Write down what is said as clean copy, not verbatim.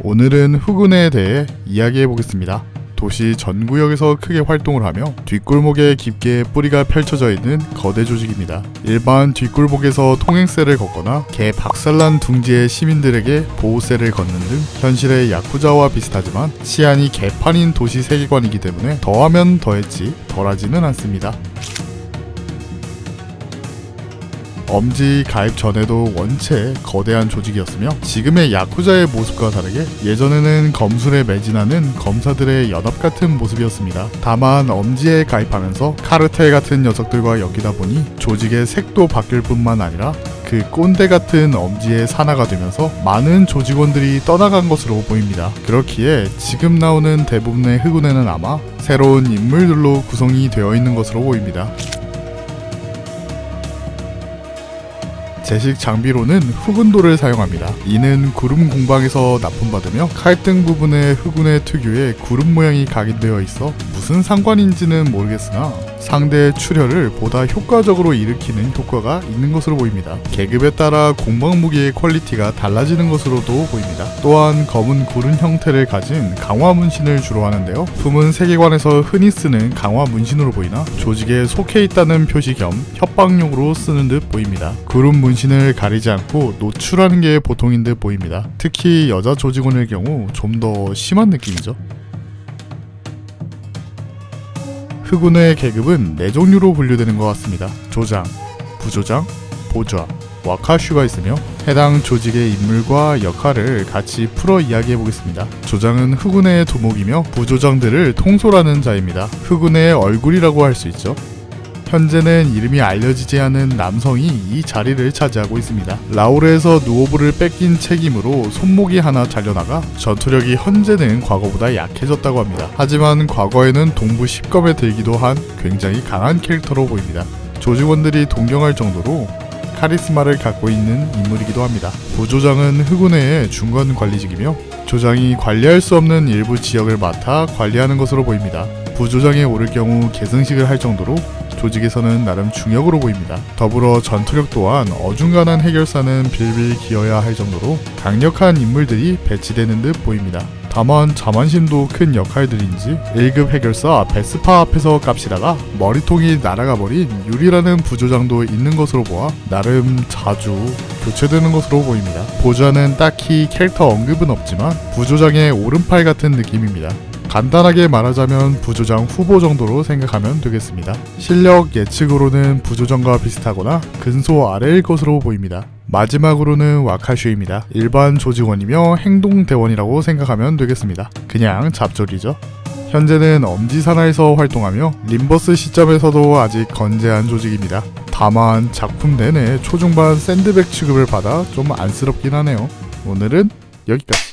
오늘은 후군에 대해 이야기해 보겠습니다. 도시 전 구역에서 크게 활동을 하며 뒷골목에 깊게 뿌리가 펼쳐져 있는 거대 조직입니다. 일반 뒷골목에서 통행세를 걷거나 개 박살난 둥지의 시민들에게 보호세를 걷는 등 현실의 야쿠자와 비슷하지만 치안이 개판인 도시 세계관이기 때문에 더하면 더했지 덜하지는 않습니다. 엄지 가입 전에도 원체 거대한 조직이었으며 지금의 야쿠자의 모습과 다르게 예전에는 검술에 매진하는 검사들의 연합 같은 모습이었습니다. 다만 엄지에 가입하면서 카르텔 같은 녀석들과 엮이다 보니 조직의 색도 바뀔 뿐만 아니라 그 꼰대 같은 엄지의 산하가 되면서 많은 조직원들이 떠나간 것으로 보입니다. 그렇기에 지금 나오는 대부분의 흑운에는 아마 새로운 인물들로 구성이 되어 있는 것으로 보입니다. 제식 장비로는 흑운도를 사용합니다. 이는 구름 공방에서 납품받으며 칼등 부분에 흑운의 특유의 구름 모양이 각인되어 있어 무슨 상관인지는 모르겠으나 상대의 출혈을 보다 효과적으로 일으키는 효과가 있는 것으로 보입니다. 계급에 따라 공방 무기의 퀄리티가 달라지는 것으로도 보입니다. 또한 검은 구름 형태를 가진 강화 문신을 주로 하는데요. 품은 세계관에서 흔히 쓰는 강화 문신으로 보이나 조직에 속해 있다는 표시 겸 협박용으로 쓰는 듯 보입니다. 구름 문신을 가리지 않고 노출하는 게 보통인 듯 보입니다. 특히 여자 조직원의 경우 좀 더 심한 느낌이죠. 흑운의 계급은 4종류로 분류되는 것 같습니다. 조장, 부조장, 보좌, 와카슈가 있으며 해당 조직의 인물과 역할을 같이 풀어 이야기해 보겠습니다. 조장은 흑운의 두목이며 부조장들을 통솔하는 자입니다. 흑운의 얼굴이라고 할 수 있죠. 현재는 이름이 알려지지 않은 남성이 이 자리를 차지하고 있습니다. 라오르에서 누오브를 뺏긴 책임으로 손목이 하나 잘려나가 전투력이 현재는 과거보다 약해졌다고 합니다. 하지만 과거에는 동부 10검에 들기도 한 굉장히 강한 캐릭터로 보입니다. 조직원들이 동경할 정도로 카리스마를 갖고 있는 인물이기도 합니다. 부조장은 흑운회의 중간 관리직이며 조장이 관리할 수 없는 일부 지역을 맡아 관리하는 것으로 보입니다. 부조장에 오를 경우 계승식을 할 정도로 조직에서는 나름 중역으로 보입니다. 더불어 전투력 또한 어중간한 해결사는 빌빌 기어야 할 정도로 강력한 인물들이 배치되는 듯 보입니다. 다만 자만심도 큰 역할들인지 1급 해결사 베스파 앞에서 깝시다가 머리통이 날아가 버린 유리라는 부조장도 있는 것으로 보아 나름 자주 교체되는 것으로 보입니다. 보좌는 딱히 캐릭터 언급은 없지만 부조장의 오른팔 같은 느낌입니다. 간단하게 말하자면 부조장 후보 정도로 생각하면 되겠습니다. 실력 예측으로는 부조장과 비슷하거나 근소 아래일 것으로 보입니다. 마지막으로는 와카슈입니다. 일반 조직원이며 행동대원이라고 생각하면 되겠습니다. 그냥 잡졸이죠. 현재는 엄지산하에서 활동하며 림버스 시점에서도 아직 건재한 조직입니다. 다만 작품 내내 초중반 샌드백 취급을 받아 좀 안쓰럽긴 하네요. 오늘은 여기까지.